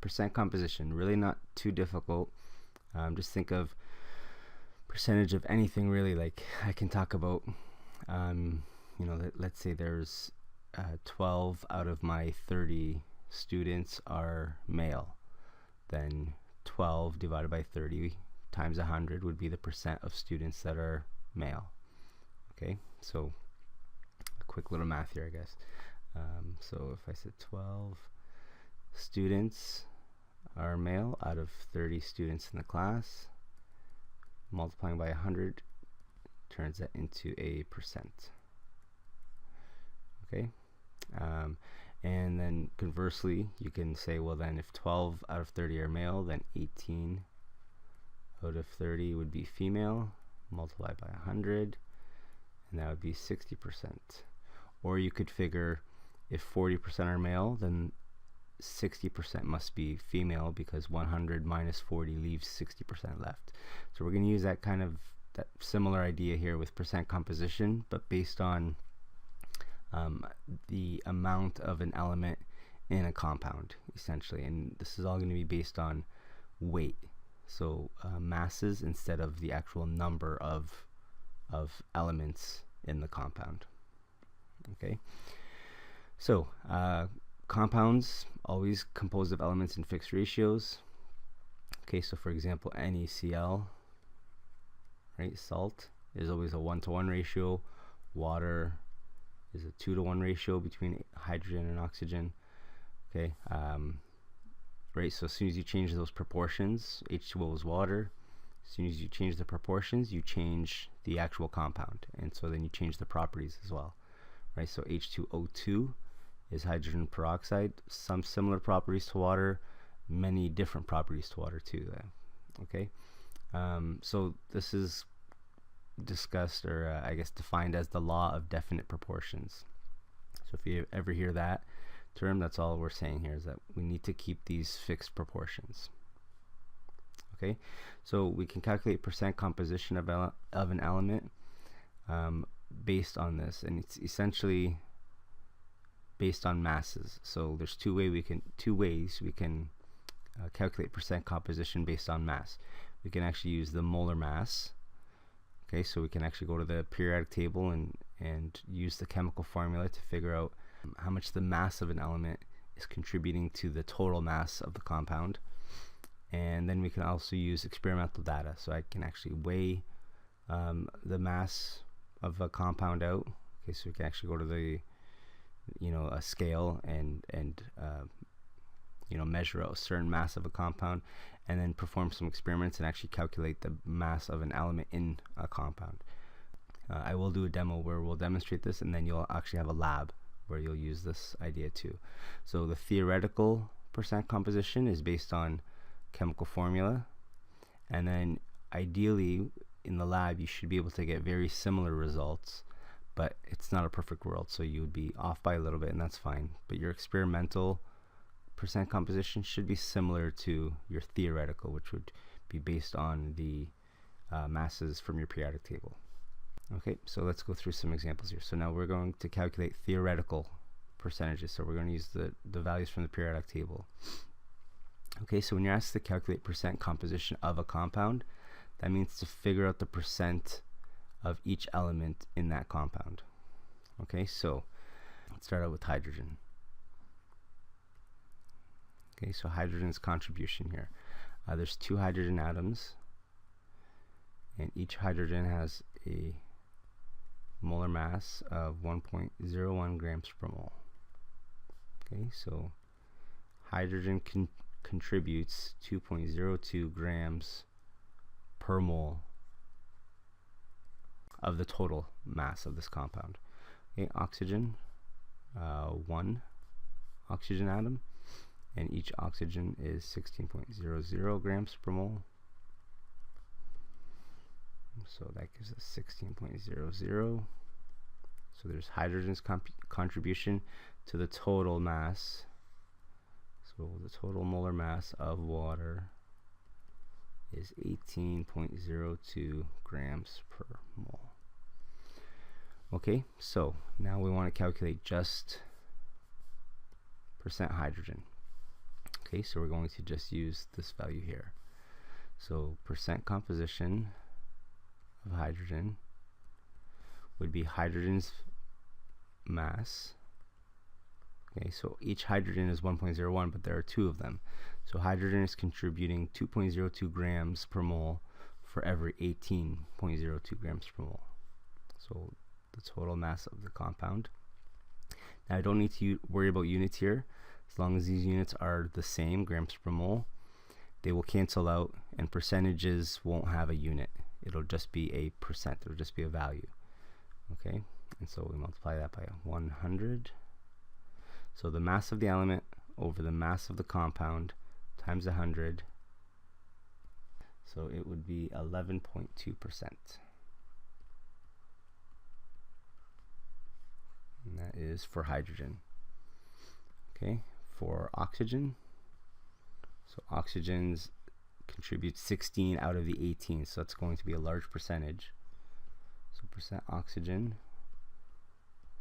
percent composition, really not too difficult. Just think of percentage of anything really. Like I can talk about, let's say there's 12 out of my 30 students are male. Then 12 divided by 30 times 100 would be the percent of students that are male. Okay, so a quick little math here, I guess. So if I said 12 students are male out of 30 students in the class, multiplying by 100 turns that into a percent. Okay, and then conversely, you can say, well, then if 12 out of 30 are male, then 18 out of 30 would be female, multiplied by 100, and that would be 60%. Or you could figure if 40% are male, then 60% must be female, because 100 minus 40 leaves 60% left. So we're going to use that similar idea here with percent composition, but based on the amount of an element in a compound, essentially. And this is all going to be based on weight, so masses instead of the actual number of elements in the compound. Okay, so compounds always composed of elements in fixed ratios. Okay, so for example, NaCl, right, salt, is always a 1-to-1 ratio. Water is a 2-to-1 ratio between hydrogen and oxygen. Okay, right, so as soon as you change those proportions, H2O is water. As soon as you change the proportions, you change the actual compound, and so then you change the properties as well, right? So H2O2 is hydrogen peroxide, some similar properties to water, many different properties to water too. Okay, so this is discussed, or I guess defined as the law of definite proportions. So if you ever hear that term, that's all we're saying here, is that we need to keep these fixed proportions. Okay, so we can calculate percent composition of an element based on this, and it's essentially based on masses. So there's two ways we can calculate percent composition based on mass. We can actually use the molar mass. Okay, so we can actually go to the periodic table and use the chemical formula to figure out how much the mass of an element is contributing to the total mass of the compound. And then we can also use experimental data. So I can actually weigh the mass of a compound out. Okay, so we can actually go to the a scale and measure out a certain mass of a compound, and then perform some experiments and actually calculate the mass of an element in a compound. I will do a demo where we'll demonstrate this, and then you'll actually have a lab where you'll use this idea too. So the theoretical percent composition is based on chemical formula, and then ideally in the lab you should be able to get very similar results, but it's not a perfect world, so you would be off by a little bit, and that's fine. But your experimental percent composition should be similar to your theoretical, which would be based on the masses from your periodic table. Okay, so let's go through some examples here. So now we're going to calculate theoretical percentages, so we're going to use the values from the periodic table. Okay, so when you're asked to calculate percent composition of a compound, that means to figure out the percent of each element in that compound. Okay, so let's start out with hydrogen. Okay, so hydrogen's contribution here. There's 2 hydrogen atoms, and each hydrogen has a molar mass of 1.01 grams per mole. Okay, so hydrogen contributes 2.02 grams per mole of the total mass of this compound. Okay, oxygen, 1 oxygen atom, and each oxygen is 16.00 grams per mole. So that gives us 16.00. So there's hydrogen's contribution to the total mass. So the total molar mass of water is 18.02 grams per mole. Okay, so now we want to calculate just percent hydrogen. Okay, so we're going to just use this value here. So percent composition of hydrogen would be hydrogen's mass. Okay, so each hydrogen is 1.01, but there are two of them. So hydrogen is contributing 2.02 grams per mole for every 18.02 grams per mole. So the total mass of the compound. Now I don't need to worry about units here. As long as these units are the same, grams per mole, they will cancel out, and percentages won't have a unit. It'll just be a percent. It'll just be a value. Okay, and so we multiply that by 100. So the mass of the element over the mass of the compound times 100. So it would be 11.2%. And that is for hydrogen. Okay, for oxygen. So oxygen's contributes 16 out of the 18, so it's going to be a large percentage. So percent oxygen,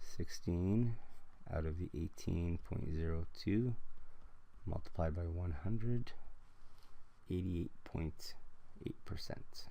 16 out of the 18.02 multiplied by 100, 88.8%.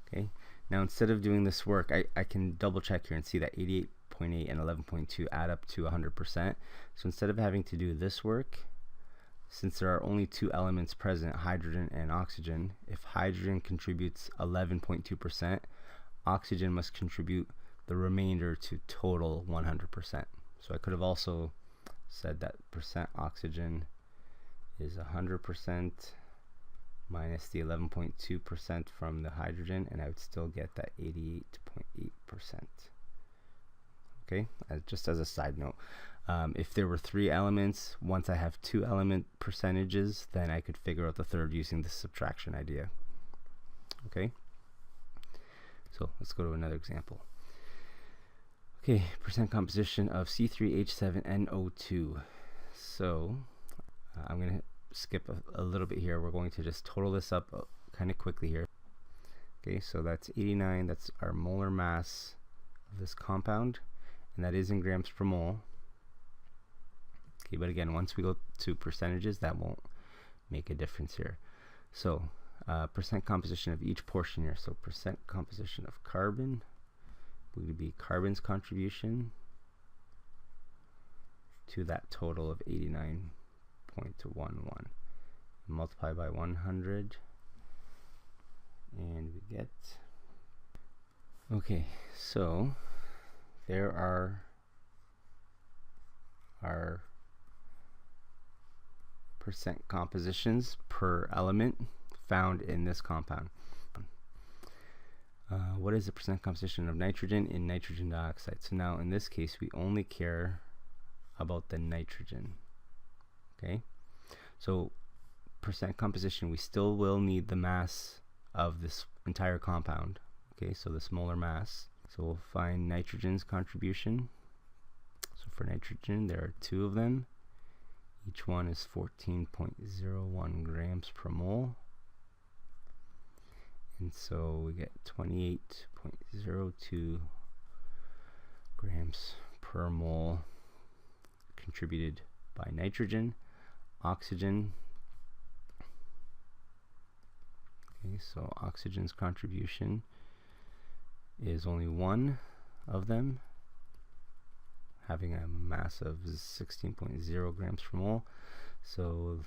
Okay, now instead of doing this work, I can double check here and see that 88.8 and 11.2 add up to 100%. So instead of having to do this work, since there are only two elements present, hydrogen and oxygen, if hydrogen contributes 11.2%, oxygen must contribute the remainder to total 100%. So I could have also said that percent oxygen is 100% minus the 11.2% from the hydrogen, and I would still get that 88.8%. Okay, just as a side note, if there were three elements, once I have two element percentages, then I could figure out the third using the subtraction idea. Okay, so let's go to another example. Okay, percent composition of C3H7NO2. So I'm going to skip a little bit here. We're going to just total this up kind of quickly here. Okay, so that's 89. That's our molar mass of this compound, and that is in grams per mole. Okay, but again, once we go to percentages, that won't make a difference here. So percent composition of each portion here. So percent composition of carbon would be carbon's contribution to that total of 89.11. Multiply by 100, and we get, okay, so there are our percent compositions per element found in this compound. What is the percent composition of nitrogen in nitrogen dioxide? So now in this case we only care about the nitrogen. Okay, so percent composition, we still will need the mass of this entire compound. Okay, so this molar mass. So we'll find nitrogen's contribution. So for nitrogen, there are two of them. Each one is 14.01 grams per mole. And so we get 28.02 grams per mole contributed by nitrogen. Oxygen. Okay, so oxygen's contribution is only one of them, having a mass of 16.0 grams per mole. So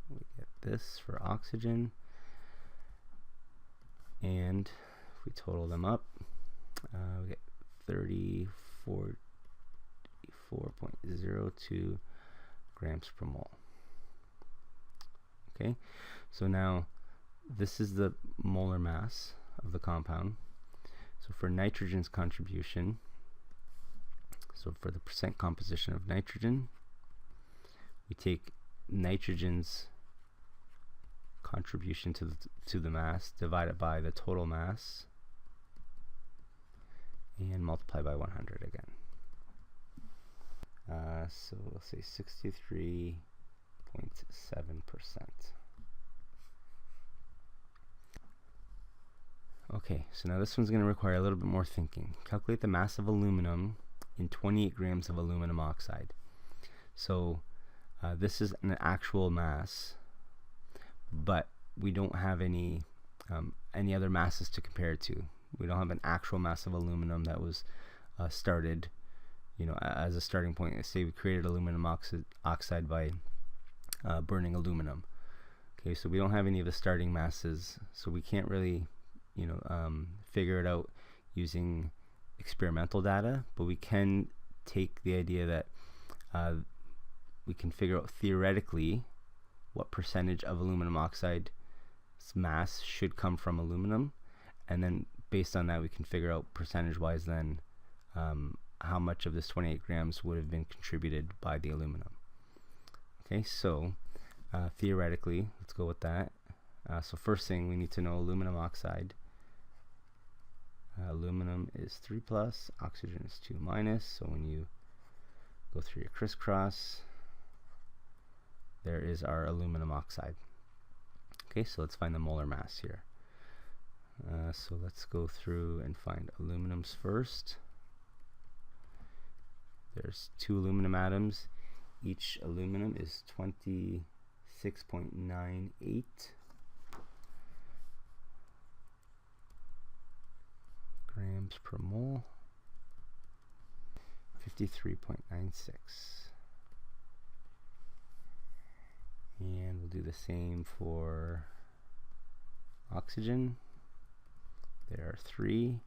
we get this for oxygen, and if we total them up, we get 34.02 grams per mole. Okay, so now this is the molar mass of the compound. So for nitrogen's contribution, so for the percent composition of nitrogen, we take nitrogen's contribution to the mass, divide it by the total mass, and multiply by 100 again. So we'll say 63.7%. Okay, so now this one's going to require a little bit more thinking. Calculate the mass of aluminum in 28 grams of aluminum oxide. So this is an actual mass, but we don't have any other masses to compare it to. We don't have an actual mass of aluminum that was started, as a starting point. Let's say we created aluminum oxide by burning aluminum. Okay, so we don't have any of the starting masses, so we can't really, figure it out using experimental data, but we can take the idea that we can figure out theoretically what percentage of aluminum oxide's mass should come from aluminum, and then based on that we can figure out percentage-wise then how much of this 28 grams would have been contributed by the aluminum. Okay, so theoretically, let's go with that. So first thing, we need to know aluminum oxide. Aluminum is 3 plus, oxygen is 2 minus, so when you go through your crisscross, there is our aluminum oxide. Okay, so let's find the molar mass here. So let's go through and find aluminums first. There's 2 aluminum atoms. Each aluminum is 26.98 grams per mole, 53.96. And we'll do the same for oxygen. There are 3.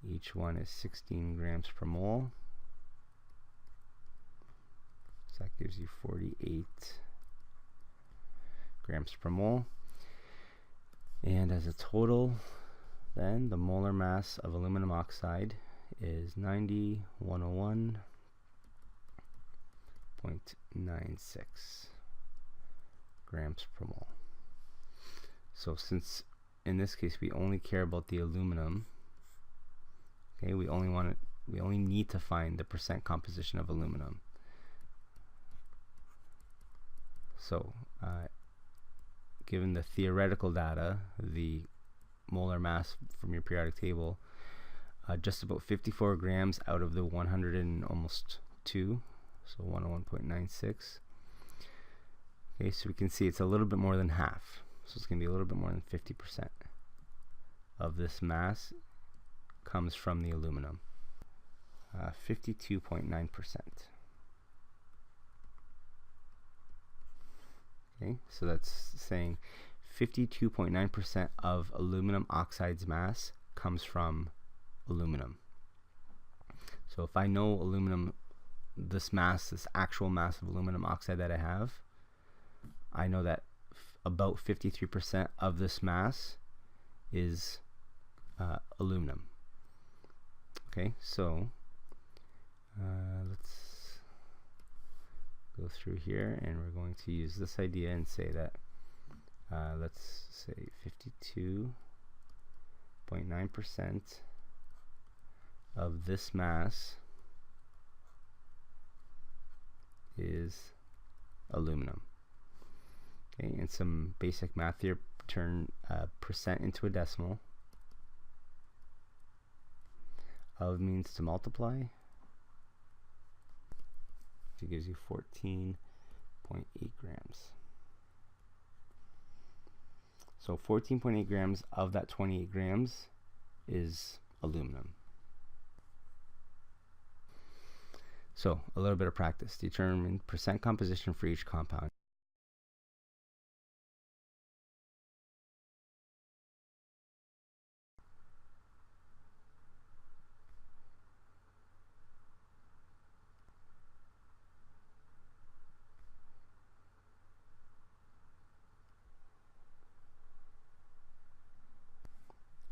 Each one is 16 grams per mole. So that gives you 48 grams per mole. And as a total, then the molar mass of aluminum oxide is 9101.96 grams per mole. So since in this case we only care about the aluminum, okay, we only need to find the percent composition of aluminum. So given the theoretical data, the molar mass from your periodic table, just about 54 grams out of the 100 and almost 2, so 101.96. Okay, so we can see it's a little bit more than half, so it's going to be a little bit more than 50% of this mass comes from the aluminum. 52.9%. Okay, so that's saying 52.9% of aluminum oxide's mass comes from aluminum. So if I know aluminum, this actual mass of aluminum oxide that I have, I know that about 53% of this mass is aluminum. Okay, so let's go through here, and we're going to use this idea and say that let's say 52.9% of this mass is aluminum. Okay, and some basic math here, turn percent into a decimal. Of means to multiply. It gives you 14.8 grams. So 14.8 grams of that 28 grams is aluminum. So a little bit of practice. Determine percent composition for each compound.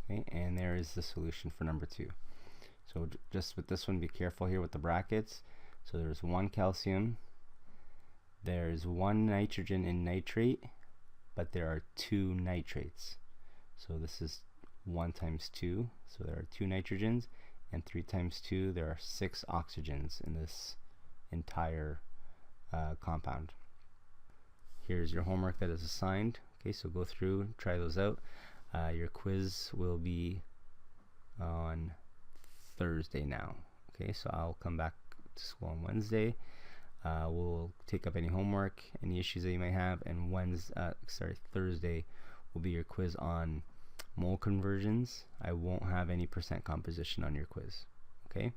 Okay, and there is the solution for number 2. So just with this one, be careful here with the brackets. So there's 1 calcium, there's 1 nitrogen in nitrate, but there are 2 nitrates. So this is 1 times 2, so there are 2 nitrogens, and 3 times 2, there are 6 oxygens in this entire compound. Here's your homework that is assigned. Okay, so go through, try those out. Your quiz will be on Thursday now. Okay, so I'll come back to school on Wednesday. We'll take up any homework, any issues that you may have, and Thursday will be your quiz on mole conversions. I won't have any percent composition on your quiz. Okay.